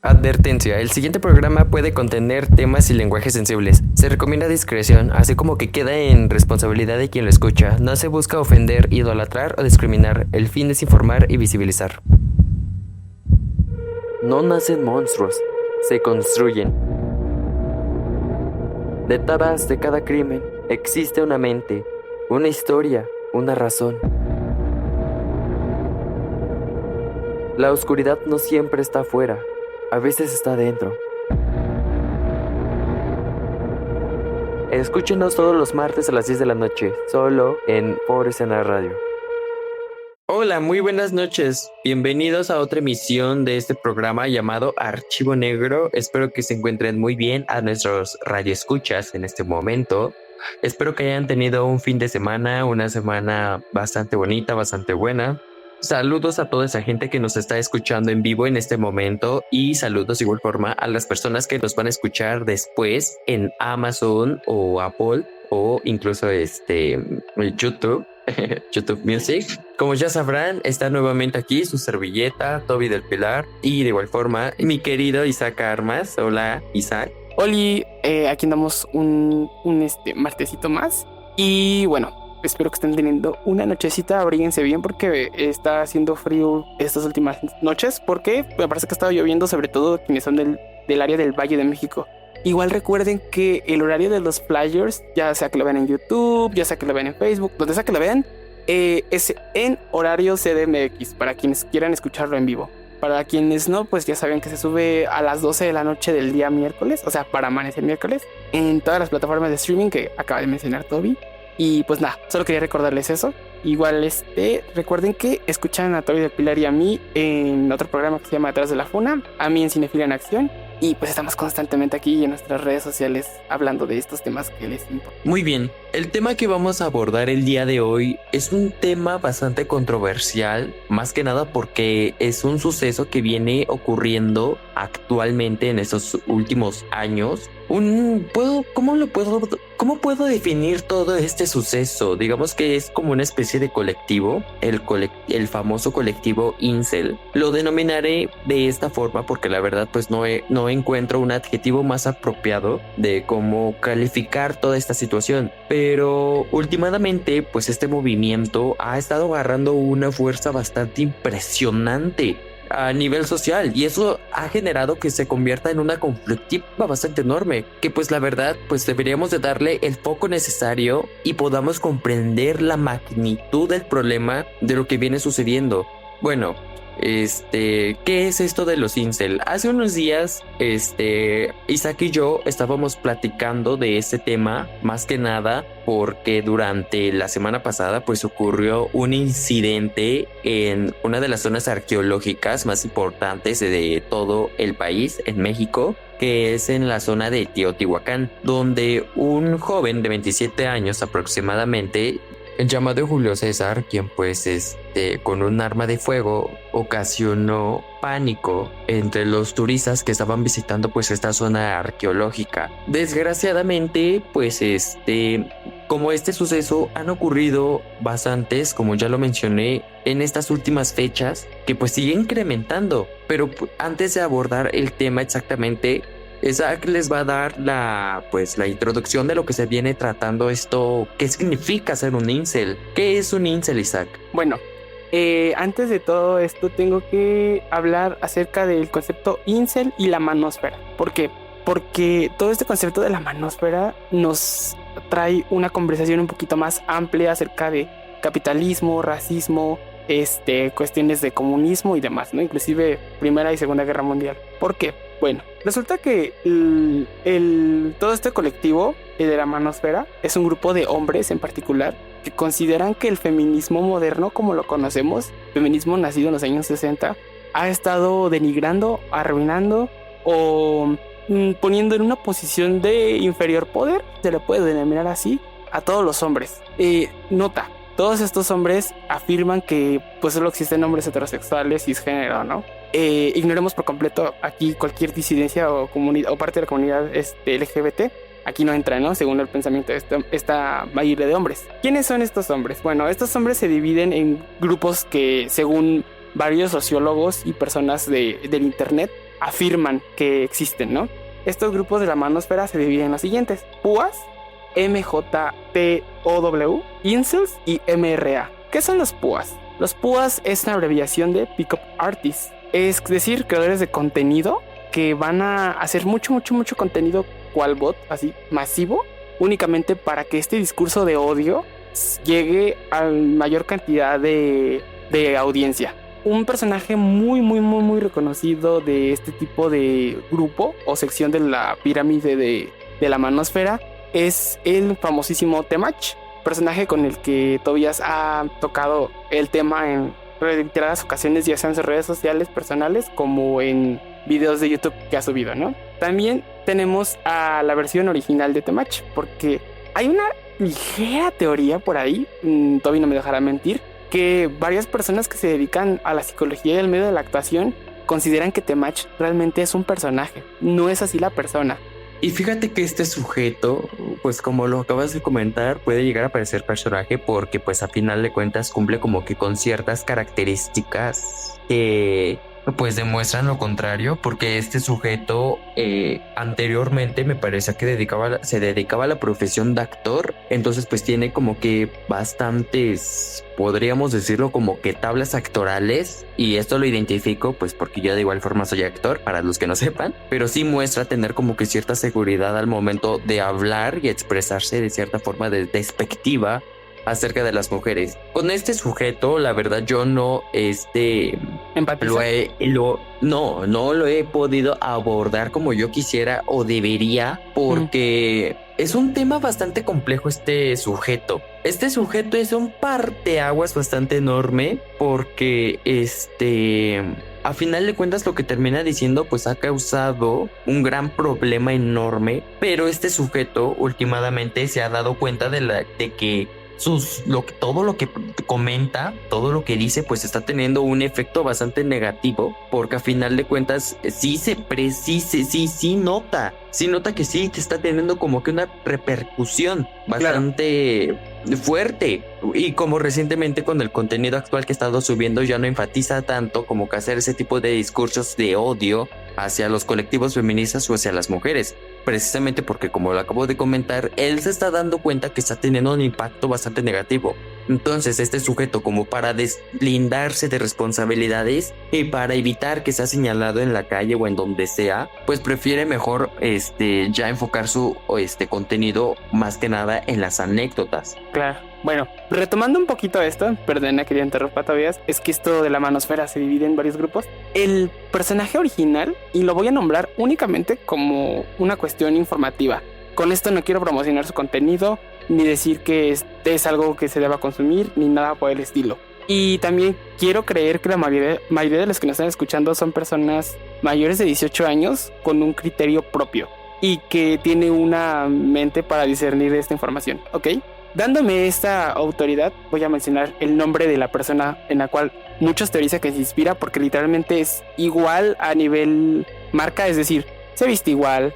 Advertencia, el siguiente programa puede contener temas y lenguajes sensibles. Se recomienda discreción, así como que queda en responsabilidad de quien lo escucha. No se busca ofender, idolatrar o discriminar. El fin es informar y visibilizar. No nacen monstruos, se construyen. Detrás de cada crimen existe una mente, una historia, una razón. La oscuridad no siempre está afuera. A veces está dentro. Escúchenos todos los martes a las 10 de la noche, solo en Por Escena Radio. Hola, muy buenas noches. Bienvenidos a otra emisión de este programa llamado Archivo Negro. Espero que se encuentren muy bien a nuestros radioescuchas en este momento. Espero que hayan tenido un fin de semana, una semana bastante bonita, bastante buena. Saludos a toda esa gente que nos está escuchando en vivo en este momento y saludos de igual forma a las personas que nos van a escuchar después en Amazon o Apple o incluso YouTube, YouTube Music. Como ya sabrán, está nuevamente aquí su servilleta, Toby del Pilar, y de igual forma mi querido Isaac Armas. Hola, Isaac. Oli, aquí andamos un martesito más y bueno, espero que estén teniendo una nochecita, abríguense bien porque está haciendo frío estas últimas noches porque me parece que ha estado lloviendo, sobre todo quienes son del área del Valle de México. Igual recuerden que el horario de los flyers, ya sea que lo vean en YouTube, ya sea que lo vean en Facebook, donde sea que lo vean, es en horario CDMX para quienes quieran escucharlo en vivo. Para quienes no, pues ya saben que se sube a las 12 de la noche del día miércoles, o sea, para amanecer miércoles, en todas las plataformas de streaming que acaba de mencionar Toby. Y pues nada, solo quería recordarles eso. Igual recuerden que escuchan a Toby del Pilar y a mí en otro programa que se llama Detrás de la Funa, a mí en Cinefilia en Acción. Y pues estamos constantemente aquí en nuestras redes sociales hablando de estos temas que les importan. Muy bien, el tema que vamos a abordar el día de hoy es un tema bastante controversial, más que nada porque es un suceso que viene ocurriendo actualmente en estos últimos años. ¿Cómo puedo definir todo este suceso? Digamos que es como una especie de colectivo, el famoso colectivo Incel. Lo denominaré de esta forma porque la verdad pues no encuentro un adjetivo más apropiado de cómo calificar toda esta situación. Pero últimamente pues este movimiento ha estado agarrando una fuerza bastante impresionante a nivel social y eso ha generado que se convierta en una conflictiva bastante enorme que pues la verdad pues deberíamos de darle el foco necesario y podamos comprender la magnitud del problema de lo que viene sucediendo. Bueno, ¿qué es esto de los incel? Hace unos días, Isaac y yo estábamos platicando de este tema, más que nada porque durante la semana pasada pues ocurrió un incidente en una de las zonas arqueológicas más importantes de todo el país, en México, que es en la zona de Teotihuacán, donde un joven de 27 años aproximadamente, llamado Julio César, quien pues con un arma de fuego ocasionó pánico entre los turistas que estaban visitando pues esta zona arqueológica. Desgraciadamente pues como este suceso han ocurrido bastantes, como ya lo mencioné, en estas últimas fechas que pues sigue incrementando. Pero antes de abordar el tema exactamente, Isaac les va a dar la introducción de lo que se viene tratando esto. ¿Qué significa ser un incel? ¿Qué es un incel, Isaac? Bueno, antes de todo esto tengo que hablar acerca del concepto incel y la manósfera. ¿Por qué? Porque todo este concepto de la manósfera nos trae una conversación un poquito más amplia acerca de capitalismo, racismo, cuestiones de comunismo y demás, ¿no? Inclusive Primera y Segunda Guerra Mundial. ¿Por qué? Bueno, resulta que todo este colectivo de la manósfera es un grupo de hombres en particular que consideran que el feminismo moderno, como lo conocemos, feminismo nacido en los años 60, ha estado denigrando, arruinando o poniendo en una posición de inferior poder, se le puede denominar así, a todos los hombres. Nota, todos estos hombres afirman que pues solo existen hombres heterosexuales cisgénero, ¿no? Ignoremos por completo aquí cualquier disidencia o comunidad o parte de la comunidad LGBT. Aquí no entra, ¿no? Según el pensamiento de esta mayoría de hombres. ¿Quiénes son estos hombres? Bueno, estos hombres se dividen en grupos que, según varios sociólogos y personas del internet, afirman que existen, ¿no? Estos grupos de la manósfera se dividen en los siguientes: púas, MJTOW, incels y MRA. ¿Qué son los púas? Los púas es una abreviación de Pickup Artists, es decir, creadores de contenido que van a hacer mucho contenido cual bot, así, masivo, únicamente para que este discurso de odio llegue a mayor cantidad de audiencia. Un personaje muy reconocido de este tipo de grupo o sección de la pirámide de la manósfera es el famosísimo Temach, personaje con el que Tobias ha tocado el tema en reiteradas ocasiones, ya sea en sus redes sociales personales como en videos de YouTube que ha subido, ¿no? También tenemos a la versión original de Temach, porque hay una ligera teoría por ahí, Toby no me dejará mentir, que varias personas que se dedican a la psicología y al medio de la actuación consideran que Temach realmente es un personaje, no es así la persona. Y fíjate que este sujeto, pues como lo acabas de comentar, puede llegar a parecer personaje porque pues a final de cuentas cumple como que con ciertas características que pues demuestran lo contrario, porque este sujeto anteriormente me parece que se dedicaba a la profesión de actor, entonces pues tiene como que bastantes, podríamos decirlo como que tablas actorales, y esto lo identifico pues porque yo de igual forma soy actor, para los que no sepan, pero sí muestra tener como que cierta seguridad al momento de hablar y expresarse de cierta forma despectiva acerca de las mujeres. Con este sujeto, la verdad, yo no no lo he podido abordar como yo quisiera o debería, porque es un tema bastante complejo este sujeto. Este sujeto es un parteaguas bastante enorme, porque a final de cuentas lo que termina diciendo pues ha causado un gran problema enorme, pero este sujeto últimamente se ha dado cuenta de que todo lo que comenta, todo lo que dice, pues está teniendo un efecto bastante negativo, porque a final de cuentas sí nota que sí te está teniendo como que una repercusión bastante fuerte. Y como recientemente con el contenido actual que he estado subiendo ya no enfatiza tanto como que hacer ese tipo de discursos de odio hacia los colectivos feministas o hacia las mujeres, precisamente porque, como lo acabo de comentar, él se está dando cuenta que está teniendo un impacto bastante negativo. Entonces este sujeto, como para deslindarse de responsabilidades y para evitar que sea señalado en la calle o en donde sea, pues prefiere mejor ya enfocar su contenido más que nada en las anécdotas. Claro. Bueno, retomando un poquito esto, perdona que ya interrumpa todavía, es que esto de la manósfera se divide en varios grupos. El personaje original, y lo voy a nombrar únicamente como una cuestión informativa, con esto no quiero promocionar su contenido, ni decir que es algo que se deba consumir, ni nada por el estilo. Y también quiero creer que la mayoría de los que nos están escuchando son personas mayores de 18 años con un criterio propio y que tiene una mente para discernir esta información, ¿ok? Dándome esta autoridad, voy a mencionar el nombre de la persona en la cual muchos teorizan que se inspira, porque literalmente es igual a nivel marca, es decir, se viste igual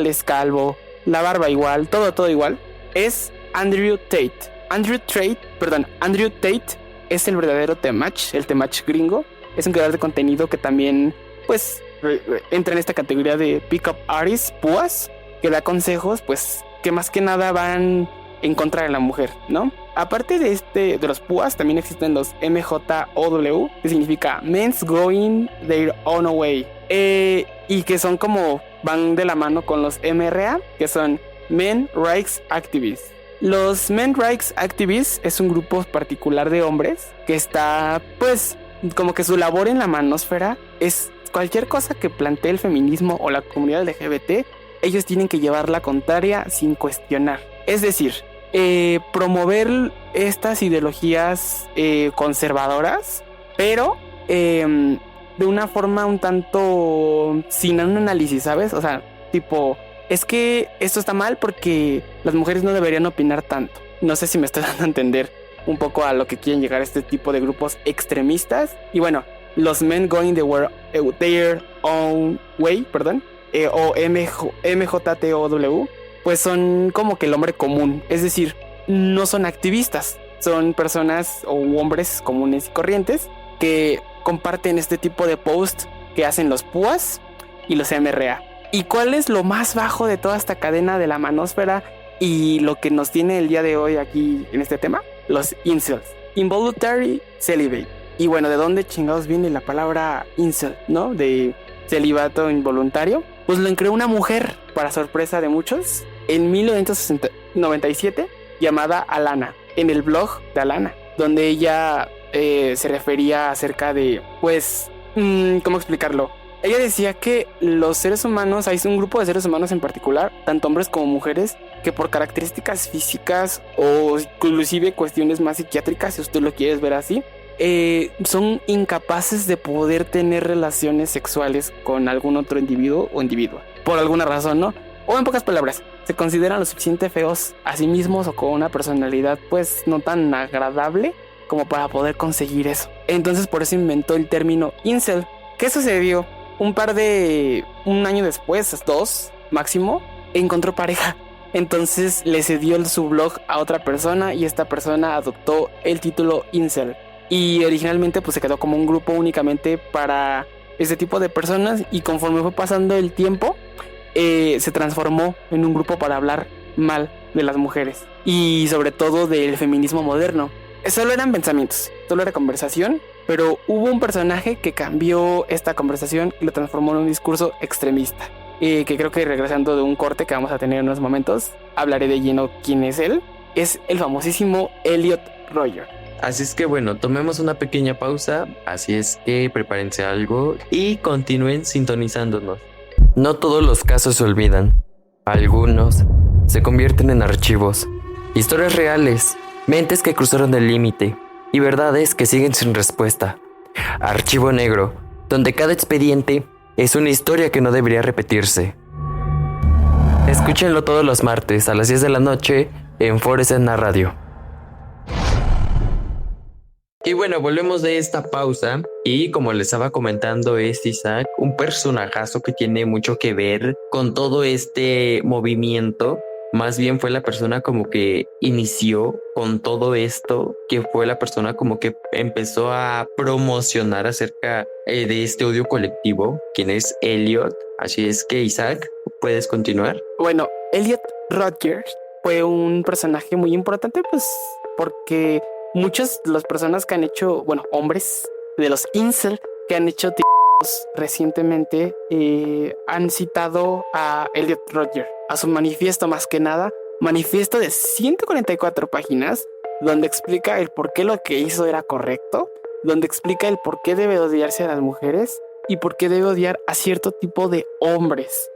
es calvo, la barba igual, todo igual. Es Andrew Tate. Andrew Tate es el verdadero Temach, el Temach gringo. Es un creador de contenido que también, pues, entra en esta categoría de Pickup Artists, púas, que da consejos, pues, que más que nada van en contra de la mujer, ¿no? Aparte de los púas, también existen los MJOW, que significa Men's Going Their Own Way, y que son como, van de la mano con los MRA, que son Men Rights Activists. Los Men Rights Activists es un grupo particular de hombres que está, pues, como que su labor en la manósfera es cualquier cosa que plantee el feminismo o la comunidad LGBT, ellos tienen que llevar la contraria sin cuestionar. Es decir, promover estas ideologías conservadoras, pero de una forma un tanto sin un análisis, ¿sabes? O sea, tipo, es que esto está mal porque las mujeres no deberían opinar tanto. No sé si me estoy dando a entender un poco a lo que quieren llegar este tipo de grupos extremistas. Y bueno, los Men Going Their Own Way, o MJTOW, pues son como que el hombre común, es decir, no son activistas, son personas o hombres comunes y corrientes que comparten este tipo de posts que hacen los púas y los MRA. ¿Y cuál es lo más bajo de toda esta cadena de la manósfera y lo que nos tiene el día de hoy aquí en este tema? Los incels, involuntary celibate. Y bueno, ¿de dónde chingados viene la palabra incel, no? De celibato involuntario. Pues lo creó una mujer, para sorpresa de muchos, en 1997, llamada Alana, en el blog de Alana, donde ella se refería acerca de, pues, ¿cómo explicarlo? Ella decía que los seres humanos, hay un grupo de seres humanos en particular, tanto hombres como mujeres, que por características físicas o inclusive cuestiones más psiquiátricas, si usted lo quiere ver así, son incapaces de poder tener relaciones sexuales con algún otro individuo o individua, por alguna razón, ¿no? O en pocas palabras, se consideran lo suficiente feos a sí mismos o con una personalidad pues no tan agradable como para poder conseguir eso. Entonces por eso inventó el término incel. ¿Qué sucedió? Un año después, 2 máximo, encontró pareja. Entonces le cedió su blog a otra persona y esta persona adoptó el título incel. Y originalmente pues se quedó como un grupo únicamente para este tipo de personas, y conforme fue pasando el tiempo se transformó en un grupo para hablar mal de las mujeres y sobre todo del feminismo moderno. Solo eran pensamientos, solo era conversación, pero hubo un personaje que cambió esta conversación y lo transformó en un discurso extremista, que creo que regresando de un corte que vamos a tener en unos momentos, hablaré de lleno quién es él. Es el famosísimo Elliot Rodger. Así es que bueno, tomemos una pequeña pausa, así es que prepárense algo y continúen sintonizándonos. No todos los casos se olvidan, algunos se convierten en archivos, historias reales, mentes que cruzaron el límite y verdades que siguen sin respuesta. Archivo negro, donde cada expediente es una historia que no debería repetirse. Escúchenlo todos los martes a las 10 de la noche en Forest en la Radio. Y bueno, volvemos de esta pausa y como les estaba comentando es Isaac, un personajazo que tiene mucho que ver con todo este movimiento. Más bien fue la persona como que inició con todo esto, que fue la persona como que empezó a promocionar acerca de este odio colectivo, quien es Elliot. Así es que Isaac, ¿puedes continuar? Bueno, Elliot Rodger fue un personaje muy importante pues porque muchas de las personas que han hecho, bueno, hombres de los incel que han hecho recientemente han citado a Elliot Rodger, a su manifiesto más que nada, manifiesto de 144 páginas, donde explica el por qué lo que hizo era correcto, donde explica el por qué debe odiarse a las mujeres y por qué debe odiar a cierto tipo de hombres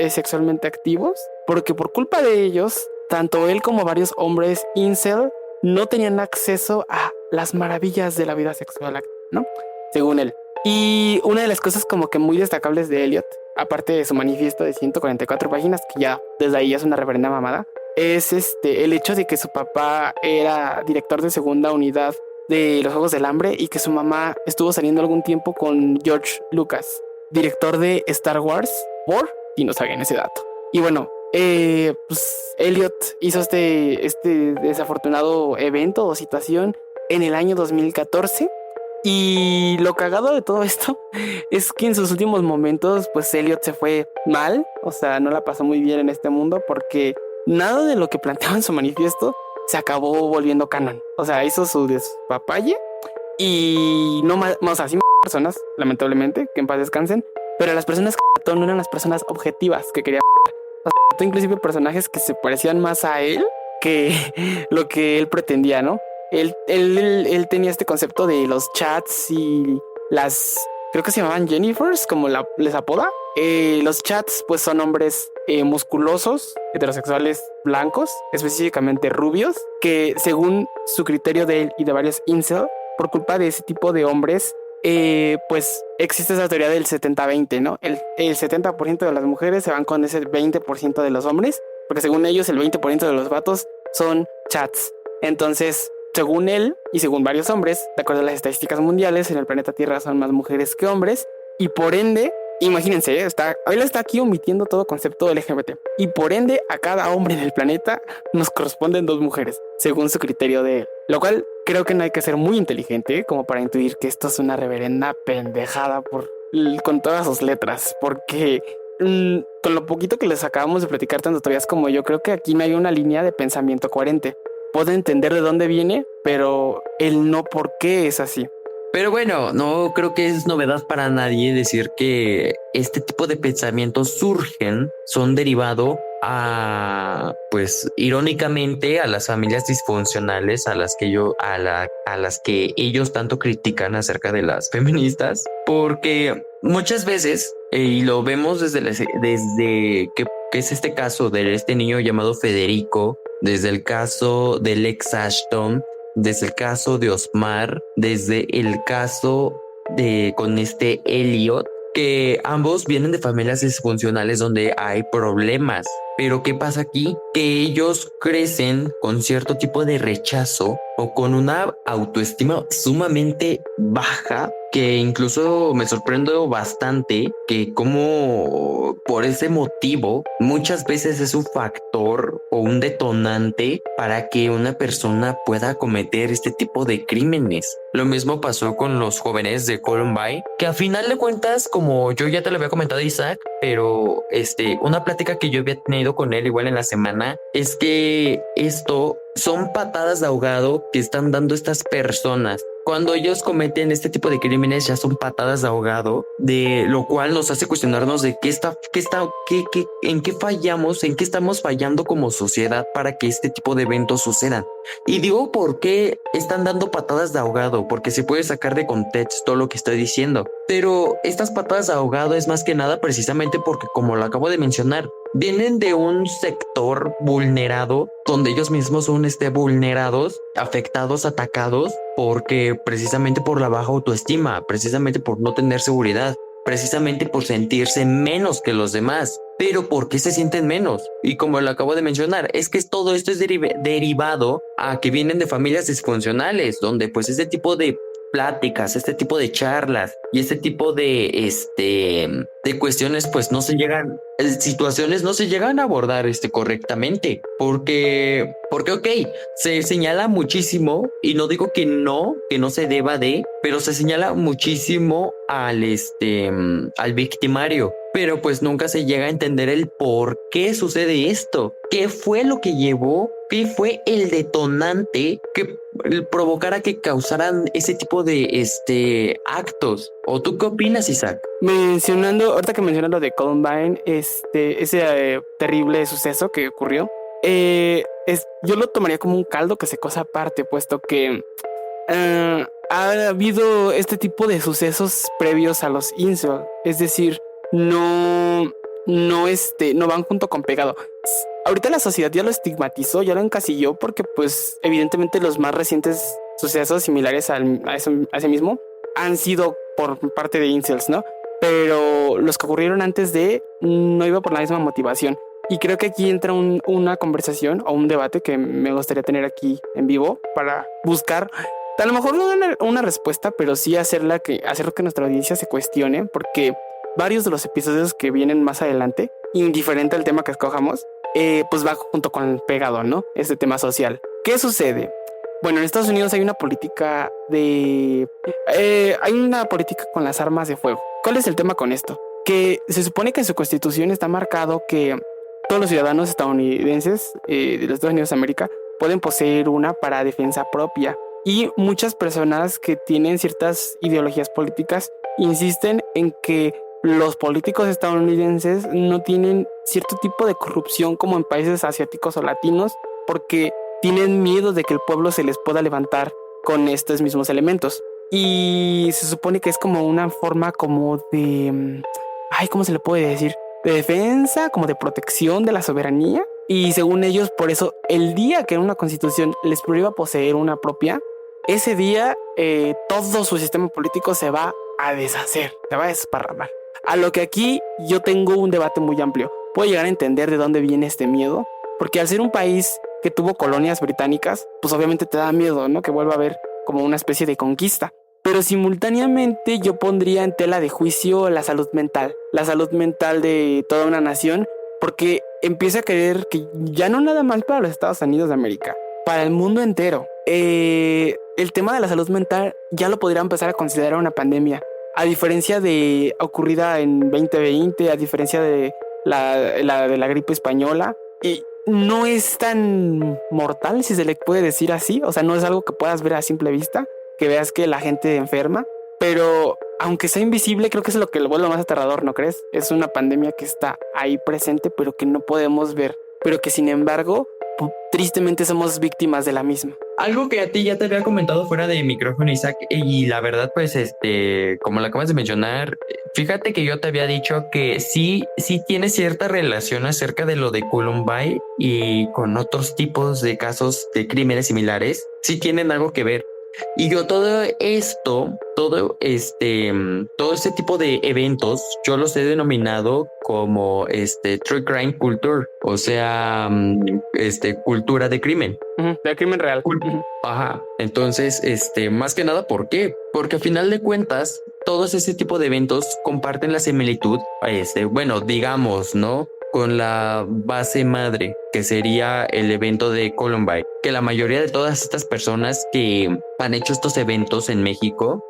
sexualmente activos, porque por culpa de ellos, tanto él como varios hombres incel no tenían acceso a las maravillas de la vida sexual, ¿no? Según él. Y una de las cosas como que muy destacables de Elliot, aparte de su manifiesto de 144 páginas, que ya desde ahí es una reverenda mamada, es el hecho de que su papá era director de segunda unidad de los Juegos del Hambre y que su mamá estuvo saliendo algún tiempo con George Lucas, director de Star Wars, y no sabían ese dato. Y bueno, pues Elliot hizo este desafortunado evento o situación en el año 2014. Y lo cagado de todo esto es que en sus últimos momentos pues Elliot se fue mal, o sea, no la pasó muy bien en este mundo porque nada de lo que planteaba en su manifiesto se acabó volviendo canon. O sea, hizo su despapalle y no más, o sea, sí personas, lamentablemente, que en paz descansen, pero las personas que mató no eran las personas objetivas que quería. O sea, mató inclusive personajes que se parecían más a él que lo que él pretendía, ¿no? Él tenía este concepto de los chats y las, creo que se llamaban Jennifers, como les apoda. Los chats pues son hombres musculosos, heterosexuales blancos, específicamente rubios, que según su criterio de él y de varios incel, por culpa de ese tipo de hombres, pues existe esa teoría del 70-20, ¿no? El 70% de las mujeres se van con ese 20% de los hombres, porque según ellos el 20% de los vatos son chats. Entonces, según él y según varios hombres, de acuerdo a las estadísticas mundiales, en el planeta Tierra son más mujeres que hombres, y por ende, imagínense, él está aquí omitiendo todo concepto LGBT, y por ende a cada hombre en el planeta nos corresponden 2 mujeres, según su criterio de él. Lo cual creo que no hay que ser muy inteligente como para intuir que esto es una reverenda pendejada por con todas sus letras, porque con lo poquito que les acabamos de platicar tanto Tobias como yo, creo que aquí no hay una línea de pensamiento coherente. Puedo entender de dónde viene, pero el no por qué es así. Pero bueno, no creo que es novedad para nadie decir que este tipo de pensamientos son derivado a, pues, irónicamente, a las familias disfuncionales a las que a las que ellos tanto critican acerca de las feministas, porque muchas veces, y lo vemos desde que es este caso de este niño llamado Federico, desde el caso del ex Ashton, desde el caso de Osmar, desde el caso de con este Elliot, que ambos vienen de familias disfuncionales donde hay problemas. Pero ¿qué pasa aquí? Que ellos crecen con cierto tipo de rechazo o con una autoestima sumamente baja, que incluso me sorprendo bastante que como por ese motivo muchas veces es un factor o un detonante para que una persona pueda cometer este tipo de crímenes. Lo mismo pasó con los jóvenes de Columbine, que a final de cuentas, como yo ya te lo había comentado, Isaac, pero una plática que yo había tenido con él igual en la semana, es que esto son patadas de ahogado que están dando estas personas. Cuando ellos cometen este tipo de crímenes ya son patadas de ahogado, de lo cual nos hace cuestionarnos de en qué fallamos, en qué estamos fallando como sociedad para que este tipo de eventos sucedan. Y digo por qué están dando patadas de ahogado, porque se puede sacar de contexto lo que estoy diciendo. Pero estas patadas de ahogado es más que nada precisamente porque, como lo acabo de mencionar, vienen de un sector vulnerado, donde ellos mismos son vulnerados, afectados, atacados, porque precisamente por la baja autoestima, precisamente por no tener seguridad, precisamente por sentirse menos que los demás. Pero ¿por qué se sienten menos? Y como lo acabo de mencionar, es que todo esto es derivado a que vienen de familias disfuncionales, donde pues este tipo de pláticas, este tipo de charlas y este tipo de cuestiones pues no se llegan, situaciones no se llegan a abordar correctamente, porque ok, se señala muchísimo, y no digo que no se deba de, pero se señala muchísimo al victimario, pero pues nunca se llega a entender el por qué sucede esto, qué fue lo que llevó, qué fue el detonante que provocara que causaran ese tipo de actos. ¿O tú qué opinas, Isaac? Ahorita que mencionas lo de Columbine, ese terrible suceso que ocurrió, yo lo tomaría como un caldo que se cosa aparte, puesto que ha habido este tipo de sucesos previos a los incel, es decir, no van junto con pegado. Ahorita la sociedad ya lo estigmatizó, ya lo encasilló, porque pues evidentemente los más recientes sucesos similares a ese mismo han sido por parte de incels, ¿no? Pero los que ocurrieron antes no iba por la misma motivación. Y creo que aquí entra una conversación o un debate que me gustaría tener aquí en vivo para buscar, a lo mejor no una respuesta, pero sí hacer que nuestra audiencia se cuestione, porque varios de los episodios que vienen más adelante, indiferente al tema que escojamos, pues va junto con el pegado, ¿no? Este tema social. ¿Qué sucede? Bueno, en Estados Unidos hay una política con las armas de fuego. ¿Cuál es el tema con esto? Que se supone que en su constitución está marcado que todos los ciudadanos estadounidenses de los Estados Unidos de América pueden poseer una para defensa propia. Y muchas personas que tienen ciertas ideologías políticas insisten en que los políticos estadounidenses no tienen cierto tipo de corrupción como en países asiáticos o latinos, porque tienen miedo de que el pueblo se les pueda levantar con estos mismos elementos. Y se supone que es como una forma como de... ¿cómo se le puede decir? De defensa, como de protección de la soberanía. Y según ellos, por eso, el día que una constitución les prohíba poseer una propia, ese día todo su sistema político se va a deshacer, se va a desparramar. A lo que aquí yo tengo un debate muy amplio. Puedo llegar a entender de dónde viene este miedo, porque al ser un país que tuvo colonias británicas, pues obviamente te da miedo, ¿no? Que vuelva a haber como una especie de conquista. Pero simultáneamente yo pondría en tela de juicio la salud mental de toda una nación, porque empieza a creer que ya no nada más para los Estados Unidos de América, para el mundo entero. El tema de la salud mental ya lo podría empezar a considerar una pandemia. a diferencia de ocurrida en 2020, a diferencia de la gripe española, y no es tan mortal, si se le puede decir así. O sea, no es algo que puedas ver a simple vista, que veas que la gente enferma, pero aunque sea invisible, creo que es lo que lo vuelve más aterrador, ¿no crees? Es una pandemia que está ahí presente, pero que no podemos ver, pero que sin embargo, tristemente somos víctimas de la misma. Algo que a ti ya te había comentado fuera de micrófono, Isaac, y la verdad, pues, como lo acabas de mencionar, fíjate que yo te había dicho que sí tiene cierta relación acerca de lo de Columbine y con otros tipos de casos de crímenes similares, sí tienen algo que ver. Y yo todo este tipo de eventos, yo los he denominado como true crime culture, o sea, cultura de crimen. De crimen real. Ajá. Entonces, más que nada, ¿por qué? Porque al final de cuentas, todos ese tipo de eventos comparten la similitud, bueno, digamos, ¿no? Con la base madre, que sería el evento de Columbine, que la mayoría de todas estas personas que han hecho estos eventos en México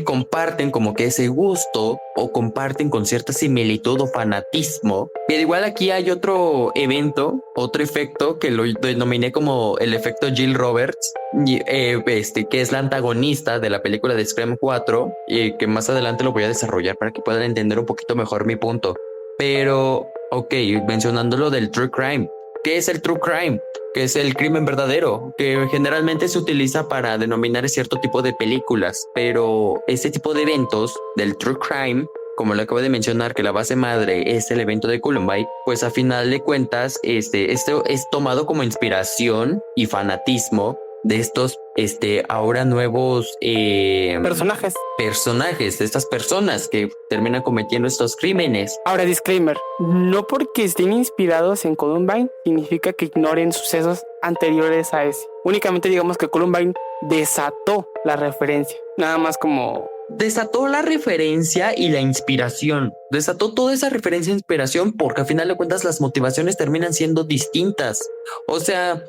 comparten como que ese gusto o comparten con cierta similitud o fanatismo. Pero igual aquí hay otro evento, otro efecto que lo denominé como el efecto Jill Roberts, que es la antagonista de la película de Scream 4, que más adelante lo voy a desarrollar para que puedan entender un poquito mejor mi punto. Pero, ok, mencionando lo del true crime. ¿Qué es el true crime? Que es el crimen verdadero, que generalmente se utiliza para denominar cierto tipo de películas, pero este tipo de eventos del true crime, como lo acabo de mencionar, que la base madre es el evento de Columbine, pues a final de cuentas, esto es tomado como inspiración y fanatismo de estos, ahora nuevos personajes de estas personas que terminan cometiendo estos crímenes. Ahora, disclaimer, no porque estén inspirados en Columbine significa que ignoren sucesos anteriores a ese. Únicamente digamos que Columbine desató la referencia, nada más como... Desató la referencia y la inspiración. Desató toda esa referencia e inspiración porque al final de cuentas las motivaciones terminan siendo distintas. O sea,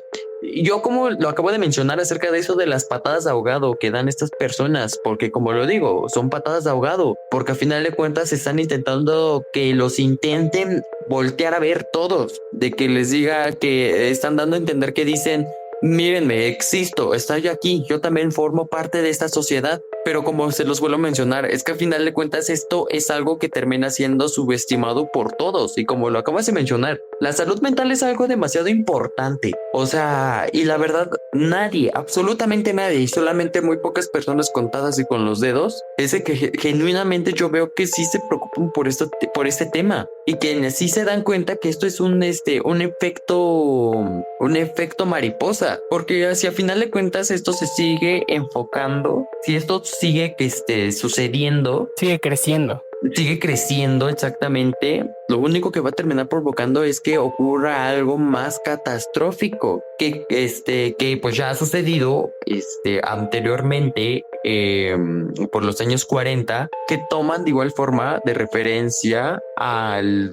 yo como lo acabo de mencionar acerca de eso de las patadas de ahogado que dan estas personas, porque como lo digo, son patadas de ahogado, porque al final de cuentas están intentando que los intenten voltear a ver todos, de que les diga que están dando a entender que dicen... Mírenme, existo, estoy aquí, yo también formo parte de esta sociedad, pero como se los vuelvo a mencionar, es que al final de cuentas esto es algo que termina siendo subestimado por todos y como lo acabas de mencionar, la salud mental es algo demasiado importante, o sea, y la verdad nadie, absolutamente nadie, y solamente muy pocas personas contadas y con los dedos, es de que genuinamente yo veo que sí se preocupan por este tema y que sí se dan cuenta que esto es un efecto mariposa. Porque si a final de cuentas esto se sigue enfocando, si esto sigue sucediendo, sigue creciendo, exactamente, lo único que va a terminar provocando es que ocurra algo más catastrófico que pues ya ha sucedido anteriormente por los años 40, que toman de igual forma de referencia al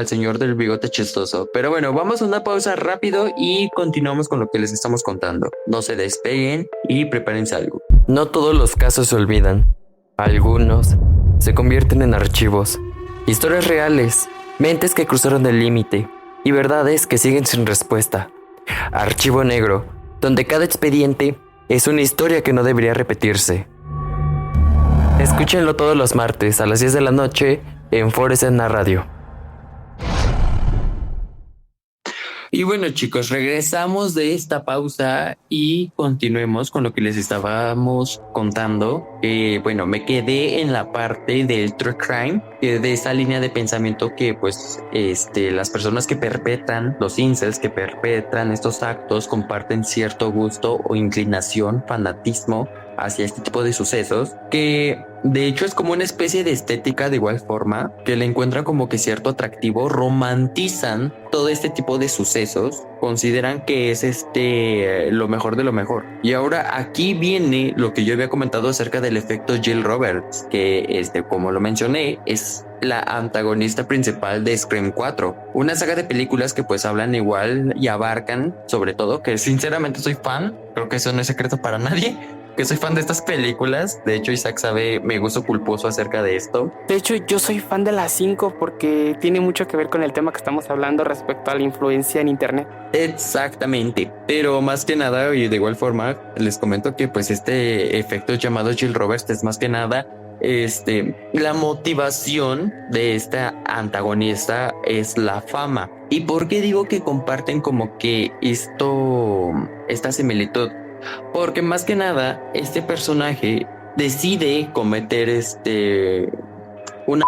señor del bigote chistoso. Pero bueno, vamos a una pausa rápido y continuamos con lo que les estamos contando. No se despeguen y prepárense algo. No todos los casos se olvidan. Algunos se convierten en archivos, historias reales, mentes que cruzaron el límite y verdades que siguen sin respuesta. Archivo Negro, donde cada expediente es una historia que no debería repetirse. Escúchenlo todos los martes a las 10 de la noche en Foresena Radio. Y bueno, chicos, regresamos de esta pausa y continuemos con lo que les estábamos contando. Bueno, me quedé en la parte del true crime, de esa línea de pensamiento que pues las personas que perpetran, los incels que perpetran estos actos comparten cierto gusto o inclinación, fanatismo hacia este tipo de sucesos, que de hecho es como una especie de estética de igual forma, que le encuentran como que cierto atractivo, romantizan todo este tipo de sucesos, consideran que es lo mejor de lo mejor. Y ahora aquí viene lo que yo había comentado acerca del efecto Jill Roberts, que como lo mencioné, es la antagonista principal de Scream 4, una saga de películas que pues hablan igual y abarcan, sobre todo, que sinceramente soy fan, creo que eso no es secreto para nadie, que soy fan de estas películas. De hecho, Isaac sabe mi gusto culposo acerca de esto. De hecho, yo soy fan de las 5 porque tiene mucho que ver con el tema que estamos hablando respecto a la influencia en internet. Exactamente, pero más que nada y de igual forma les comento que pues este efecto llamado Jill Roberts es más que nada la motivación de esta antagonista es la fama. ¿Y por qué digo que comparten como que esta similitud? Porque más que nada este personaje decide cometer una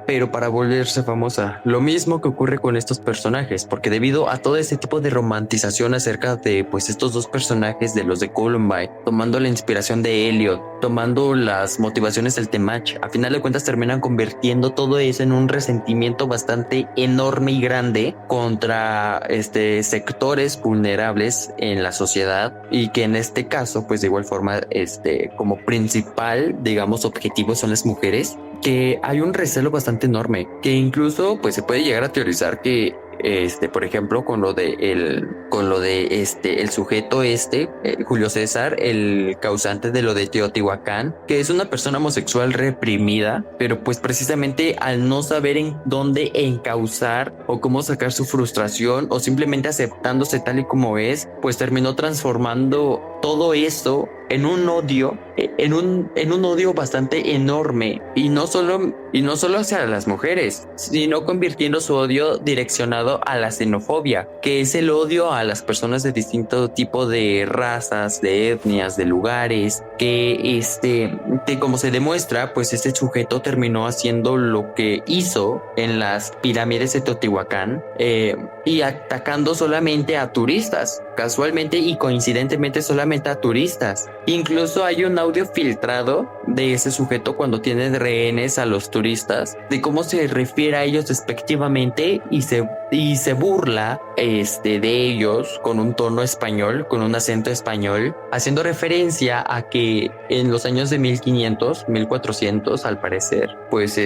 pero para volverse famosa. Lo mismo que ocurre con estos personajes, porque debido a todo este tipo de romantización acerca de pues estos dos personajes de los de Columbine, tomando la inspiración de Elliot, tomando las motivaciones del Temach, a final de cuentas terminan convirtiendo todo eso en un resentimiento bastante enorme y grande contra sectores vulnerables en la sociedad, y que en este caso pues de igual forma como principal digamos objetivo son las mujeres, que hay un recelo bastante enorme, que incluso pues se puede llegar a teorizar que por ejemplo con lo de el sujeto Julio César, el causante de lo de Teotihuacán, que es una persona homosexual reprimida, pero pues precisamente al no saber en dónde encauzar o cómo sacar su frustración o simplemente aceptándose tal y como es, pues terminó transformando todo eso en un odio, en un odio bastante enorme, y no solo hacia las mujeres, sino convirtiendo su odio direccionado a la xenofobia, que es el odio a las personas de distinto tipo de razas, de etnias, de lugares, que como se demuestra, pues este sujeto terminó haciendo lo que hizo en las pirámides de Teotihuacán, y atacando solamente a turistas, casualmente y coincidentemente solamente a turistas. Incluso hay un audio filtrado de ese sujeto cuando tiene rehenes a los turistas, de cómo se refiere a ellos despectivamente y se burla de ellos con un tono español, con un acento español, haciendo referencia a que en los años de 1500, 1400 al parecer, pues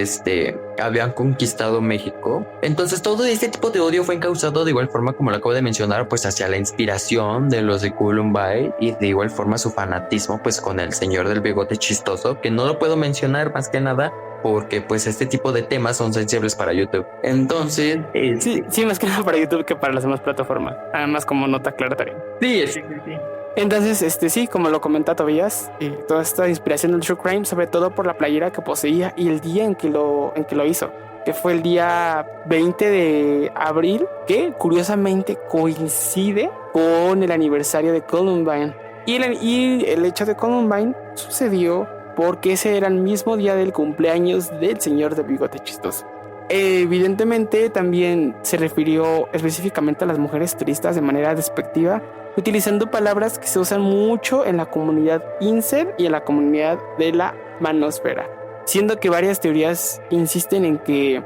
habían conquistado México. Entonces todo este tipo de odio fue encausado de igual forma, como lo acabo de mencionar, pues hacia la inspiración de los de Columbine, y de igual forma su fanatismo pues con el señor del bigote chistoso, que no lo puedo mencionar más que nada porque pues este tipo de temas son sensibles para YouTube. Entonces sí, más que nada para YouTube que para las demás plataformas, además como nota aclaratoria. Sí. Entonces, sí, como lo comenta Tobías, toda esta inspiración del True Crime, sobre todo por la playera que poseía y el día en que lo hizo, que fue el día 20 de abril, que curiosamente coincide con el aniversario de Columbine. Y el hecho de Columbine sucedió porque ese era el mismo día del cumpleaños del señor de bigote chistoso. Evidentemente también se refirió específicamente a las mujeres turistas de manera despectiva, utilizando palabras que se usan mucho en la comunidad incel y en la comunidad de la manosfera, siendo que varias teorías insisten en que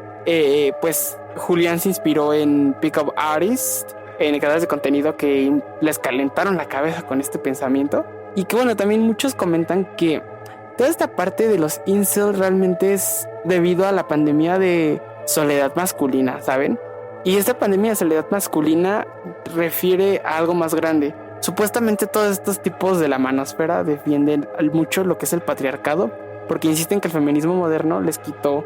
pues Julián se inspiró en Pickup Artists, en creadores de contenido que les calentaron la cabeza con este pensamiento, y que bueno, también muchos comentan que toda esta parte de los incel realmente es debido a la pandemia de soledad masculina, ¿saben? Y esta pandemia de soledad masculina refiere a algo más grande. Supuestamente todos estos tipos de la manosfera defienden mucho lo que es el patriarcado, porque insisten que el feminismo moderno les quitó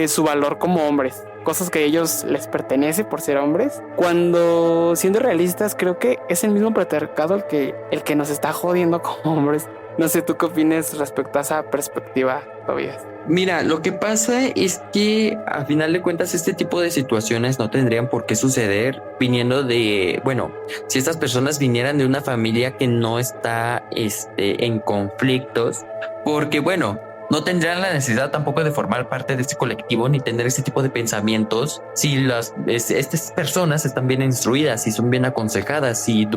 su valor como hombres, cosas que a ellos les pertenece por ser hombres, cuando siendo realistas creo que es el mismo patriarcado el que nos está jodiendo como hombres. No sé, ¿tú qué opinas respecto a esa perspectiva, Tobías? Mira, lo que pasa es que a final de cuentas este tipo de situaciones no tendrían por qué suceder viniendo de, bueno, si estas personas vinieran de una familia que no está en conflictos, porque bueno, no tendrían la necesidad tampoco de formar parte de este colectivo ni tener este tipo de pensamientos si estas personas están bien instruidas, si son bien aconsejadas, si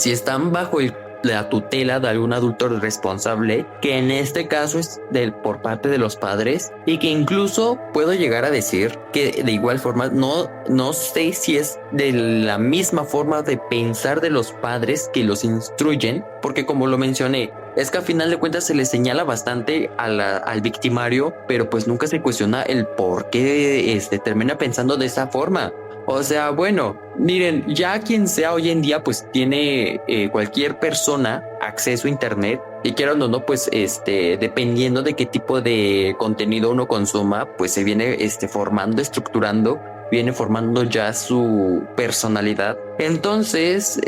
están bajo la tutela de algún adulto responsable, que en este caso es por parte de los padres, y que incluso puedo llegar a decir que de igual forma no sé si es de la misma forma de pensar de los padres que los instruyen, porque como lo mencioné, es que a final de cuentas se le señala bastante al victimario, pero pues nunca se cuestiona el por qué termina pensando de esa forma. O sea, bueno, miren, ya quien sea hoy en día, pues tiene cualquier persona acceso a internet y quieran o no, pues dependiendo de qué tipo de contenido uno consuma, pues se viene formando, estructurando, viene formando ya su personalidad. Entonces,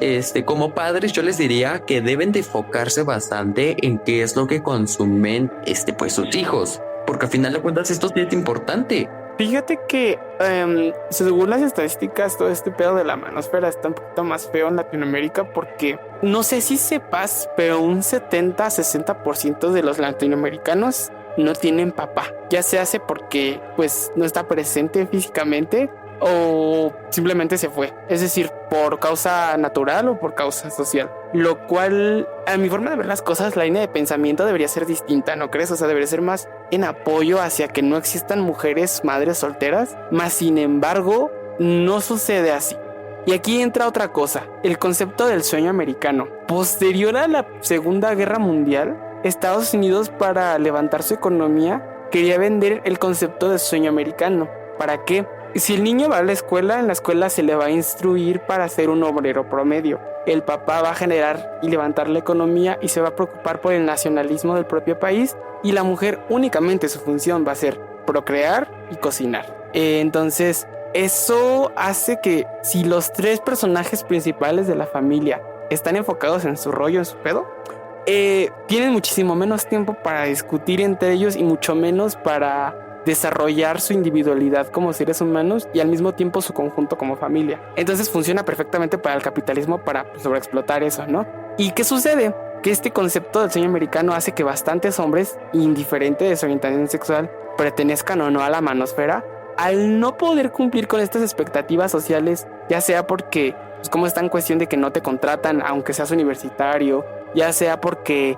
como padres, yo les diría que deben de enfocarse bastante en qué es lo que consumen, pues sus hijos, porque al final de cuentas esto sí es importante. Fíjate que según las estadísticas, todo este pedo de la manosfera está un poquito más feo en Latinoamérica porque no sé si sepas, pero un 70-60% de los latinoamericanos no tienen papá. Ya se hace porque pues no está presente físicamente o simplemente se fue. Es decir, por causa natural o por causa social. Lo cual, a mi forma de ver las cosas, la línea de pensamiento debería ser distinta, ¿no crees? O sea, debería ser más en apoyo hacia que no existan mujeres madres solteras. Más sin embargo, no sucede así. Y aquí entra otra cosa, el concepto del sueño americano. Posterior a la Segunda Guerra Mundial, Estados Unidos, para levantar su economía, quería vender el concepto de sueño americano. ¿Para qué? Si el niño va a la escuela, en la escuela se le va a instruir para ser un obrero promedio. El papá va a generar y levantar la economía y se va a preocupar por el nacionalismo del propio país, y la mujer únicamente su función va a ser procrear y cocinar. Entonces, eso hace que si los tres personajes principales de la familia están enfocados en su rollo, en su pedo, tienen muchísimo menos tiempo para discutir entre ellos y mucho menos para desarrollar su individualidad como seres humanos y al mismo tiempo su conjunto como familia. Entonces funciona perfectamente para el capitalismo para sobreexplotar eso, ¿no? ¿Y qué sucede? Que este concepto del sueño americano hace que bastantes hombres, indiferente de su orientación sexual, pertenezcan o no a la manosfera, al no poder cumplir con estas expectativas sociales, ya sea porque, pues, como está en cuestión de que no te contratan aunque seas universitario, ya sea porque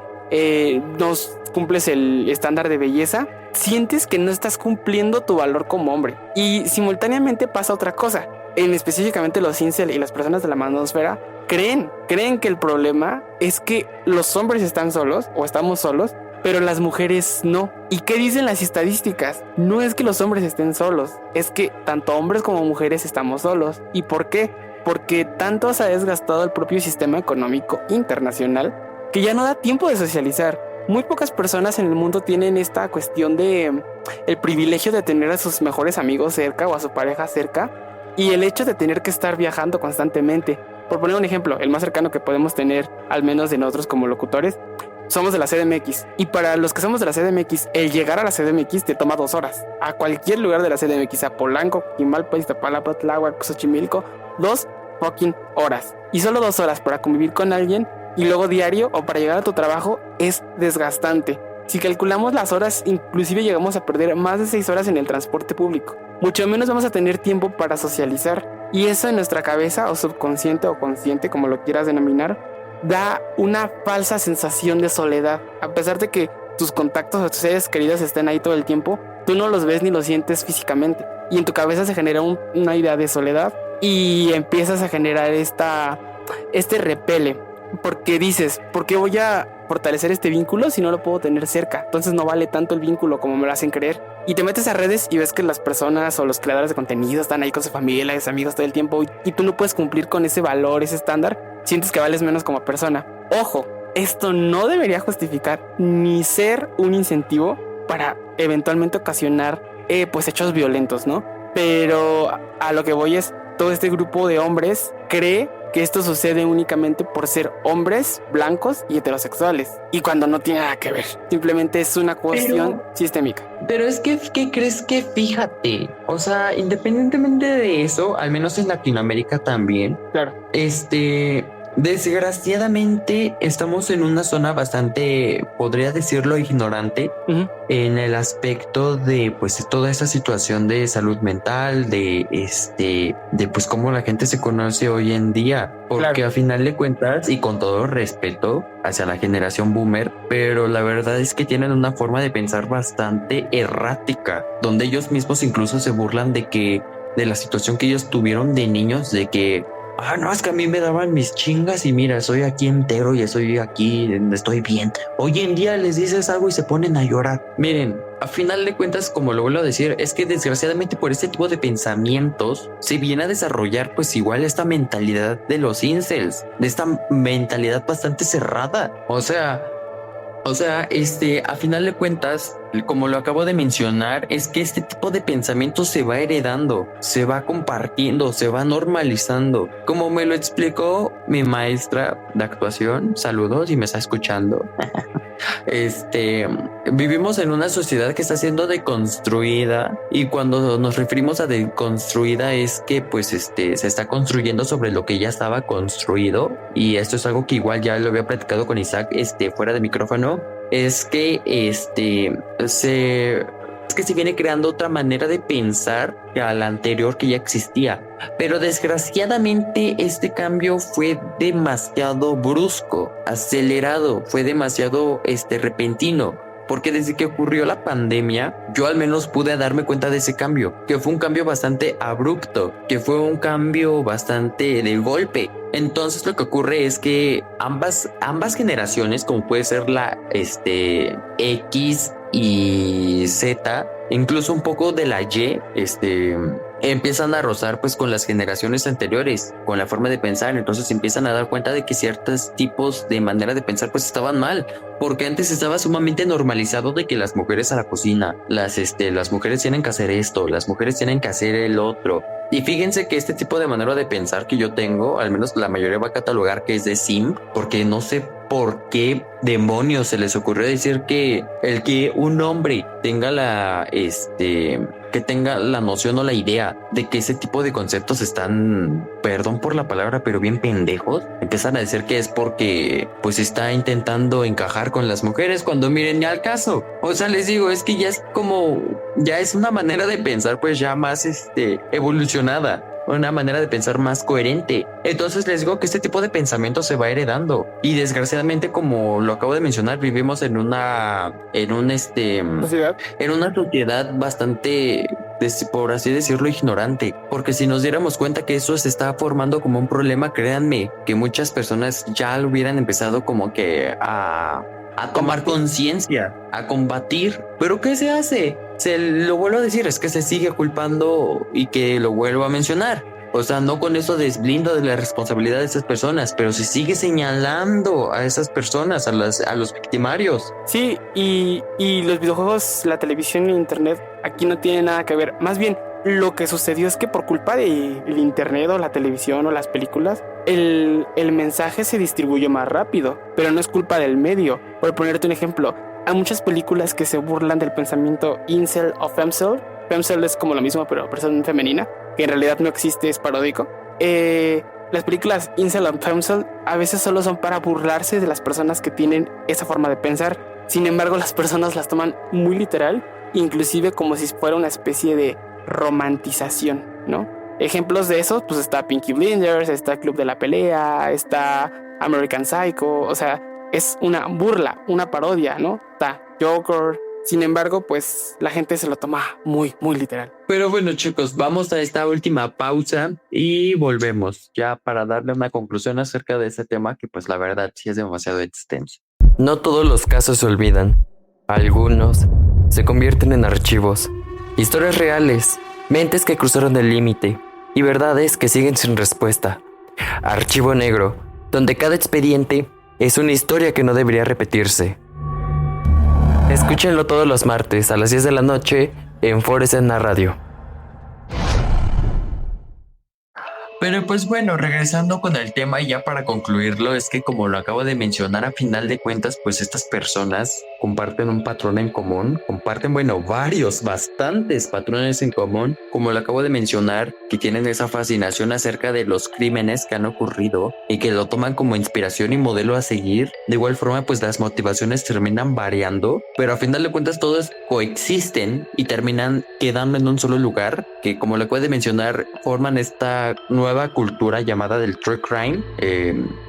no cumples el estándar de belleza, sientes que no estás cumpliendo tu valor como hombre. Y simultáneamente pasa otra cosa. Específicamente los incel y las personas de la manosfera creen que el problema es que los hombres están solos o estamos solos, pero las mujeres no. ¿Y qué dicen las estadísticas? No es que los hombres estén solos, es que tanto hombres como mujeres estamos solos. ¿Y por qué? Porque tanto se ha desgastado el propio sistema económico internacional que ya no da tiempo de socializar. Muy pocas personas en el mundo tienen esta cuestión de el privilegio de tener a sus mejores amigos cerca o a su pareja cerca, y el hecho de tener que estar viajando constantemente. Por poner un ejemplo, el más cercano que podemos tener, al menos de nosotros como locutores, somos de la CDMX, y para los que somos de la CDMX, el llegar a la CDMX te toma 2 horas. A cualquier lugar de la CDMX, a Polanco, Quimalpa, Iztapalapa, Tláhuac, Xochimilco, 2 fucking horas. Y solo 2 horas para convivir con alguien, y luego diario o para llegar a tu trabajo, es desgastante. Si calculamos las horas, inclusive llegamos a perder más de 6 horas en el transporte público. Mucho menos vamos a tener tiempo para socializar. Y eso en nuestra cabeza, o subconsciente o consciente, como lo quieras denominar, da una falsa sensación de soledad. A pesar de que tus contactos o tus seres queridos estén ahí todo el tiempo, tú no los ves ni los sientes físicamente. Y en tu cabeza se genera una idea de soledad y empiezas a generar este repele. Porque dices, ¿por qué voy a fortalecer este vínculo si no lo puedo tener cerca? Entonces no vale tanto el vínculo como me lo hacen creer. Y te metes a redes y ves que las personas o los creadores de contenido están ahí con su familia, sus amigos todo el tiempo, y tú no puedes cumplir con ese valor, ese estándar. Sientes que vales menos como persona. Ojo, esto no debería justificar ni ser un incentivo para eventualmente ocasionar pues hechos violentos, ¿no? Pero a lo que voy es, todo este grupo de hombres cree que esto sucede únicamente por ser hombres blancos y heterosexuales, y cuando no tiene nada que ver, simplemente es una cuestión sistémica. Pero es que, ¿qué crees? Que fíjate, o sea, independientemente de eso, al menos en Latinoamérica también, Claro. Desgraciadamente estamos en una zona bastante, podría decirlo, ignorante en el aspecto de pues toda esta situación de salud mental, de pues cómo la gente se conoce hoy en día, porque Claro. a final de cuentas, y con todo respeto hacia la generación boomer, pero la verdad es que tienen una forma de pensar bastante errática, donde ellos mismos incluso se burlan de la situación que ellos tuvieron de niños, de que no, es que a mí me daban mis chingas y mira, soy aquí entero y estoy aquí, estoy bien. Hoy en día les dices algo y se ponen a llorar. Miren, a final de cuentas, como lo vuelvo a decir, es que desgraciadamente por este tipo de pensamientos se viene a desarrollar pues igual esta mentalidad de los incels, de esta mentalidad bastante cerrada. A final de cuentas, como lo acabo de mencionar, es que este tipo de pensamiento se va heredando, se va compartiendo, se va normalizando. Como me lo explicó mi maestra de actuación, saludos si me está escuchando. Vivimos en una sociedad que está siendo deconstruida, y cuando nos referimos a deconstruida es que pues se está construyendo sobre lo que ya estaba construido, y esto es algo que igual ya lo había platicado con Isaac fuera de micrófono. Es que se viene creando otra manera de pensar que a la anterior que ya existía, pero desgraciadamente este cambio fue demasiado brusco, acelerado, fue demasiado repentino, porque desde que ocurrió la pandemia yo al menos pude darme cuenta de ese cambio, que fue un cambio bastante abrupto, que fue un cambio bastante de golpe. Entonces lo que ocurre es que ambas generaciones, como puede ser la X y Z, incluso un poco de la Y, empiezan a rozar pues con las generaciones anteriores, con la forma de pensar. Entonces se empiezan a dar cuenta de que ciertos tipos de manera de pensar pues estaban mal, porque antes estaba sumamente normalizado de que las mujeres a la cocina, las mujeres tienen que hacer esto, las mujeres tienen que hacer el otro. Y fíjense que este tipo de manera de pensar que yo tengo, al menos la mayoría va a catalogar que es de simp, porque no sé por qué demonios se les ocurrió decir que el que un hombre tenga que tenga la noción o la idea de que ese tipo de conceptos están, perdón por la palabra, pero bien pendejos, empiezan a decir que es porque pues está intentando encajar con las mujeres, cuando miren ni al caso. O sea, les digo, es que ya es una manera de pensar pues ya más evolucionada, una manera de pensar más coherente. Entonces les digo que este tipo de pensamiento se va heredando, y desgraciadamente, como lo acabo de mencionar, vivimos en una sociedad bastante, por así decirlo, ignorante, porque si nos diéramos cuenta que eso se está formando como un problema, créanme que muchas personas ya lo hubieran empezado como que a tomar conciencia, a combatir. ¿Pero qué se hace? Se lo vuelvo a decir, es que se sigue culpando, y que lo vuelvo a mencionar. O sea, no con eso desblindo de la responsabilidad de esas personas, pero se sigue señalando a esas personas, a los victimarios. Sí, y los videojuegos, la televisión y el internet aquí no tienen nada que ver. Más bien, lo que sucedió es que por culpa del internet o la televisión o las películas, el mensaje se distribuyó más rápido, pero no es culpa del medio. Por ponerte un ejemplo, hay muchas películas que se burlan del pensamiento incel o femcel. Femcel es como lo mismo, pero versión femenina, que en realidad no existe, es paródico. Las películas incel o femcel a veces solo son para burlarse de las personas que tienen esa forma de pensar. Sin embargo, las personas las toman muy literal, inclusive como si fuera una especie de romantización, ¿no? Ejemplos de eso, pues está Peaky Blinders, está Club de la Pelea, está American Psycho. O sea, es una burla, una parodia, ¿no? Está Joker. Sin embargo, pues la gente se lo toma muy, muy literal. Pero bueno, chicos, vamos a esta última pausa y volvemos ya para darle una conclusión acerca de este tema, que pues la verdad sí es demasiado extenso. No todos los casos se olvidan. Algunos se convierten en archivos, historias reales, mentes que cruzaron el límite y verdades que siguen sin respuesta. Archivo negro, donde cada expediente es una historia que no debería repetirse. Escúchenlo todos los martes a las 10 de la noche en Forest en la radio. Pero pues bueno, regresando con el tema y ya para concluirlo, es que como lo acabo de mencionar, a final de cuentas, pues estas personas comparten un patrón en común, bastantes patrones en común, como lo acabo de mencionar, que tienen esa fascinación acerca de los crímenes que han ocurrido y que lo toman como inspiración y modelo a seguir. De igual forma, pues las motivaciones terminan variando, pero a final de cuentas todos coexisten y terminan quedando en un solo lugar, que como lo acabo de mencionar, forman esta nueva cultura llamada del true crime,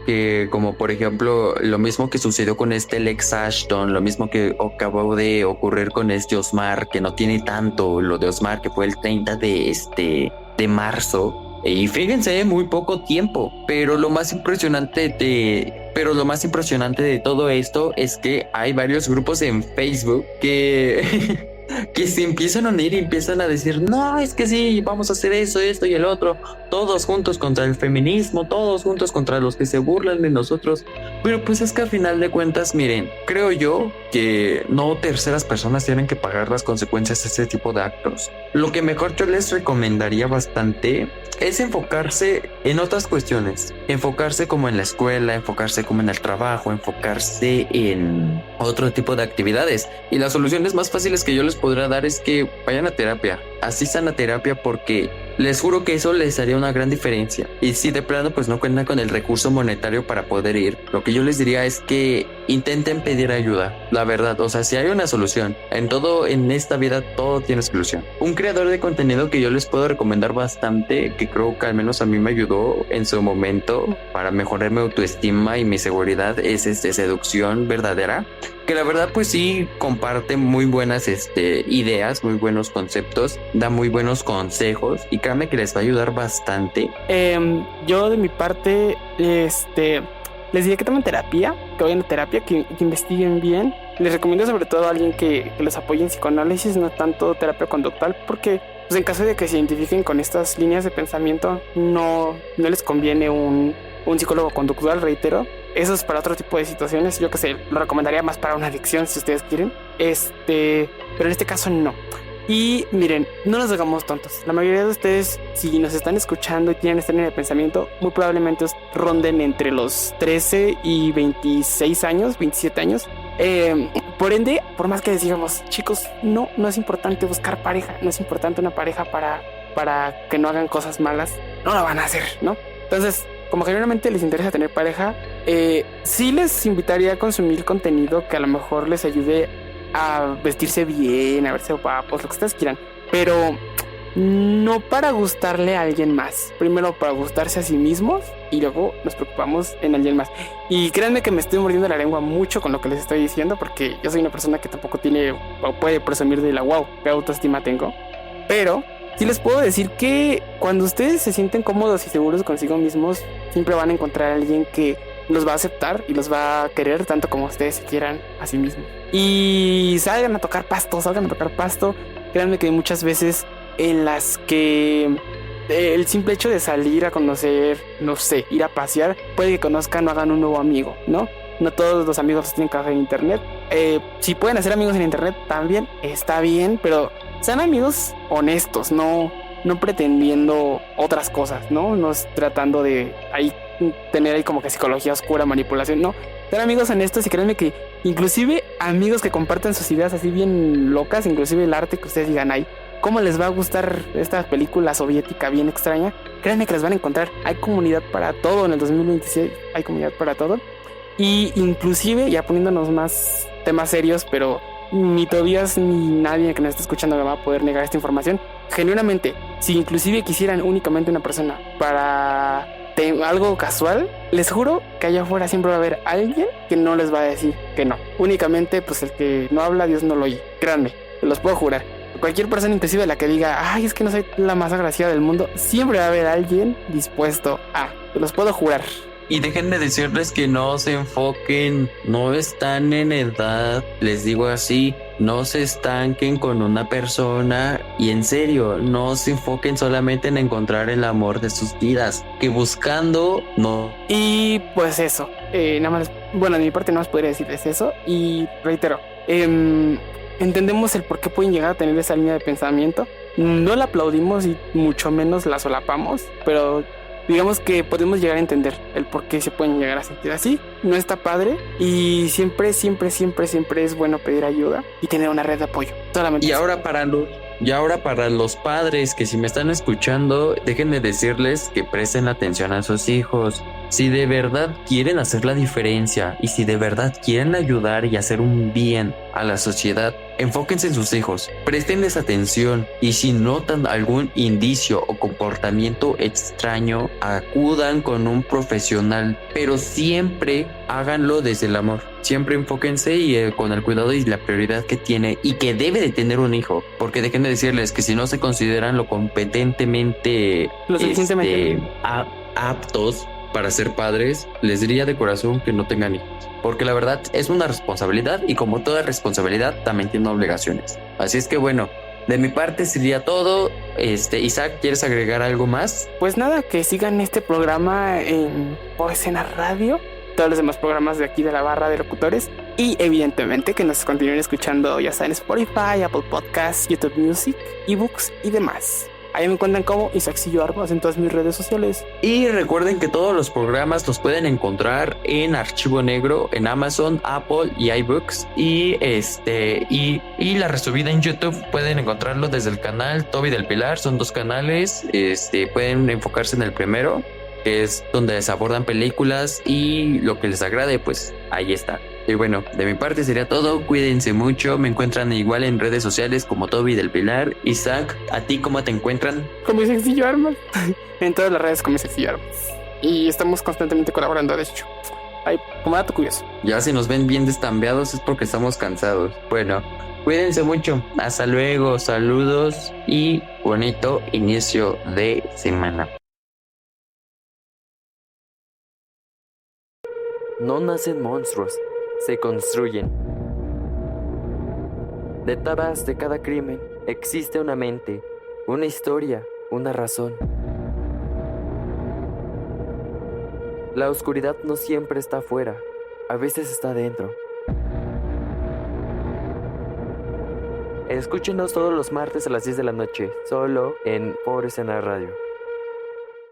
que como por ejemplo lo mismo que sucedió con Lex Ashton, lo mismo que acabó de ocurrir con Osmar, que no tiene tanto lo de Osmar, que fue el 30 de marzo. Y fíjense, muy poco tiempo, pero lo más impresionante de todo esto es que hay varios grupos en Facebook que que se empiezan a unir y empiezan a decir, no, es que sí, vamos a hacer eso, esto y el otro, todos juntos contra el feminismo, todos juntos contra los que se burlan de nosotros. Pero pues es que al final de cuentas, miren, creo yo que no terceras personas tienen que pagar las consecuencias de este tipo de actos. Lo que mejor yo les recomendaría bastante es enfocarse en otras cuestiones, enfocarse como en la escuela, enfocarse como en el trabajo, enfocarse en otro tipo de actividades. Y las soluciones más fáciles que yo les podría dar es que vayan a terapia, asistan a terapia, porque les juro que eso les haría una gran diferencia. Y si de plano pues no cuentan con el recurso monetario para poder ir, lo que yo les diría es que intenten pedir ayuda, la verdad. O sea, si hay una solución, en todo en esta vida todo tiene solución. Un creador de contenido que yo les puedo recomendar bastante, que creo que al menos a mí me ayudó en su momento para mejorar mi autoestima y mi seguridad, es Seducción Verdadera, que la verdad pues sí comparte muy buenas ideas, muy buenos conceptos, da muy buenos consejos y créanme que les va a ayudar bastante. Yo de mi parte, les diría que tomen terapia, que vayan a terapia, que investiguen bien. Les recomiendo sobre todo a alguien que los apoye en psicoanálisis, no tanto terapia conductual, porque pues, en caso de que se identifiquen con estas líneas de pensamiento, no les conviene un psicólogo conductual, reitero. Eso es para otro tipo de situaciones. Yo que sé, lo recomendaría más para una adicción si ustedes quieren. Pero en este caso no. Y miren, no nos hagamos tontos. La mayoría de ustedes, si nos están escuchando y tienen esta línea de pensamiento, muy probablemente ronden entre los 13 y 26 años, 27 años. Por ende, por más que les digamos, chicos, no es importante buscar pareja, no es importante una pareja para que no hagan cosas malas, no lo van a hacer, ¿no? Entonces, como generalmente les interesa tener pareja, sí les invitaría a consumir contenido que a lo mejor les ayude a vestirse bien, a verse guapos, lo que ustedes quieran, pero no para gustarle a alguien más. Primero para gustarse a sí mismos y luego nos preocupamos en alguien más. Y créanme que me estoy mordiendo la lengua mucho con lo que les estoy diciendo, porque yo soy una persona que tampoco tiene o puede presumir de la wow, qué autoestima tengo. Pero sí les puedo decir que cuando ustedes se sienten cómodos y seguros consigo mismos, siempre van a encontrar a alguien que los va a aceptar y los va a querer tanto como ustedes se quieran a sí mismos. Y salgan a tocar pasto. Créanme que hay muchas veces en las que el simple hecho de salir a conocer, no sé, ir a pasear, puede que conozcan o hagan un nuevo amigo, ¿no? No todos los amigos tienen que hacer en internet. Si pueden hacer amigos en internet también está bien, pero sean amigos honestos, no pretendiendo otras cosas, ¿no? No tratando de tener ahí como que psicología oscura, manipulación, no. Sean amigos honestos y créanme que inclusive amigos que comparten sus ideas así bien locas, inclusive el arte que ustedes digan, ay, ¿cómo les va a gustar esta película soviética bien extraña? Créanme que las van a encontrar. Hay comunidad para todo en el 2026, hay comunidad para todo. Y inclusive, ya poniéndonos más temas serios, pero ni Tobías ni nadie que nos esté escuchando me va a poder negar esta información. Genuinamente, si inclusive quisieran únicamente una persona para algo casual, les juro que allá afuera siempre va a haber alguien que no les va a decir que no. Únicamente, pues el que no habla, Dios no lo oye. Créanme, se los puedo jurar. Cualquier persona, inclusive la que diga, ay, es que no soy la más agraciada del mundo, siempre va a haber alguien dispuesto a. Se los puedo jurar. Y déjenme decirles que no se enfoquen, no están en edad, les digo así, no se estanquen con una persona y en serio, no se enfoquen solamente en encontrar el amor de sus vidas, que buscando no. Y pues eso, nada más, bueno, de mi parte nada más podría decirles eso y reitero, entendemos el por qué pueden llegar a tener esa línea de pensamiento, no la aplaudimos y mucho menos la solapamos, pero digamos que podemos llegar a entender el por qué se pueden llegar a sentir así. No está padre y siempre es bueno pedir ayuda y tener una red de apoyo. Solamente y ahora para los padres que si me están escuchando, déjenme decirles que presten atención a sus hijos. Si de verdad quieren hacer la diferencia y si de verdad quieren ayudar y hacer un bien a la sociedad, enfóquense en sus hijos, préstenles atención y si notan algún indicio o comportamiento extraño, acudan con un profesional, pero siempre háganlo desde el amor. Siempre enfóquense y con el cuidado y la prioridad que tiene y que debe de tener un hijo, porque déjenme decirles que si no se consideran lo suficientemente aptos para ser padres, les diría de corazón que no tengan hijos. Porque la verdad es una responsabilidad y como toda responsabilidad también tiene obligaciones. Así es que bueno, de mi parte sería todo. Isaac, ¿quieres agregar algo más? Pues nada, que sigan este programa en Por Escena Radio, todos los demás programas de aquí de la barra de locutores, y evidentemente que nos continúen escuchando ya sea en Spotify, Apple Podcasts, YouTube Music, eBooks y demás. Ahí me encuentran como Isaacillo Armas en todas mis redes sociales. Y recuerden que todos los programas los pueden encontrar en Archivo Negro, en Amazon, Apple y iBooks. Y la resubida en YouTube pueden encontrarlo desde el canal Toby del Pilar. Son 2 canales. Pueden enfocarse en el primero, que es donde se abordan películas y lo que les agrade, pues ahí está. Y bueno, de mi parte sería todo. Cuídense mucho. Me encuentran igual en redes sociales como Toby del Pilar. Isaac, ¿a ti cómo te encuentran? Como Isaacillo Armas. En todas las redes como Isaacillo Armas. Y estamos constantemente colaborando, de hecho. Ay, como dato curioso. Ya si nos ven bien destambeados es porque estamos cansados. Bueno, cuídense mucho. Hasta luego. Saludos y bonito inicio de semana. No nacen monstruos, se construyen. Detrás de cada crimen existe una mente, una historia, una razón. La oscuridad no siempre está afuera, a veces está dentro. Escúchenos todos los martes a las 10 de la noche, solo en Por Escena Radio.